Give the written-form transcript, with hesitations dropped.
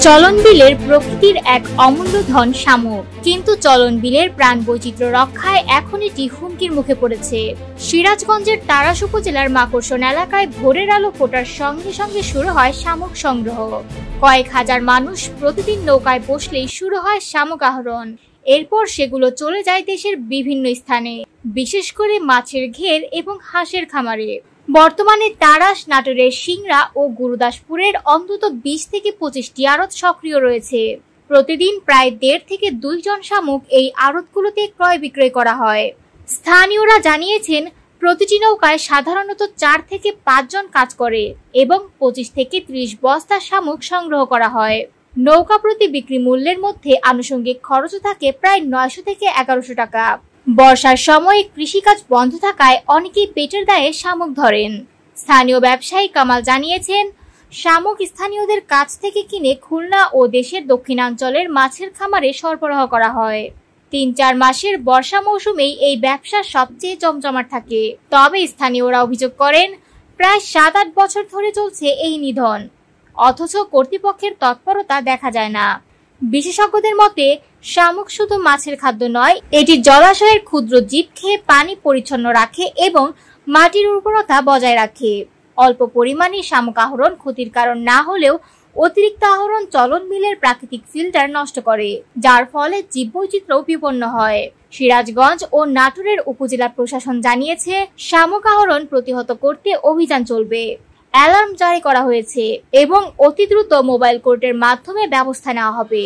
চলন বিলের প্রকৃতির এক অমূল্য ধন শামুক, কিন্তু চলন বিলের প্রাণ বৈচিত্র্য রক্ষায় এখন এটি হুমকির মুখে পড়েছে। সিরাজগঞ্জের তাড়াশ উপজেলার মাকড়সন এলাকায় ভোরের আলো ফোটার সঙ্গে সঙ্গে শুরু হয় শামুক সংগ্রহ। কয়েক হাজার মানুষ প্রতিদিন নৌকায় বসলেই শুরু হয় শামুক আহরণ। এরপর সেগুলো চলে যায় দেশের বিভিন্ন স্থানে, বিশেষ করে মাছের ঘের এবং হাঁসের খামারে। বর্তমানে তাড়াশ, নাটোরের সিংড়া ও গুরুদাসপুরের অন্তত 20 থেকে 25টি আড়ত সক্রিয় রয়েছে। প্রতিদিন প্রায় 1.5 থেকে 2 টন শামুক এই আড়তগুলোতে ক্রয় বিক্রয় করা হয়। স্থানীয়রা জানিয়েছেন, প্রতিটি নৌকায় সাধারণত 4 থেকে 5 জন কাজ করে এবং 25 থেকে 30 বস্তা শামুক সংগ্রহ করা হয়। নৌকা প্রতি বিক্রি মূল্যের মধ্যে আনুষঙ্গিক খরচও থাকে প্রায় 900 থেকে 1100 টাকা। বর্ষার সময় কৃষিকাজ বন্ধ থাকায় অনেকেই পেটের দায়ে শামুক ধরেন। স্থানীয় ব্যবসায়ী কামাল জানিয়েছেন, শামুক স্থানীয়দের কাছ থেকে কিনে খুলনা ও দেশের দক্ষিণাঞ্চলের মাছের খামারে সরবরাহ করা হয়। 3-4 মাসের বর্ষা মৌসুমেই এই ব্যবসা সবচেয়ে জমজমাট থাকে। তবে স্থানীয়রা অভিযোগ করেন, প্রায় 7-8 বছর ধরে চলছে এই নিধন, অথচ কর্তৃপক্ষের তৎপরতা দেখা যায় না। বিশেষজ্ঞদের মতে, শামুক শুধু মাছের খাদ্য নয়, এটি জলাশয়ের ক্ষুদ্র জীব খেয়ে পানি পরিচ্ছন্ন রাখে এবং মাটির উর্বরতা বজায় রাখে। অল্প পরিমাণে শামুক আহরণ ক্ষতির কারণ না হলেও অতিরিক্ত আহরণ চলন বিলের প্রাকৃতিক ফিল্টার নষ্ট করে, যার ফলে জীববৈচিত্র্য বিপন্ন হয়। সিরাজগঞ্জ ও নাটোরের উপজেলা প্রশাসন জানিয়েছে, শামুক আহরণ প্রতিহত করতে অভিযান চলবে। অ্যালার্ম জারি করা হয়েছে এবং অতি দ্রুত মোবাইল কোর্টের মাধ্যমে ব্যবস্থা নেওয়া হবে।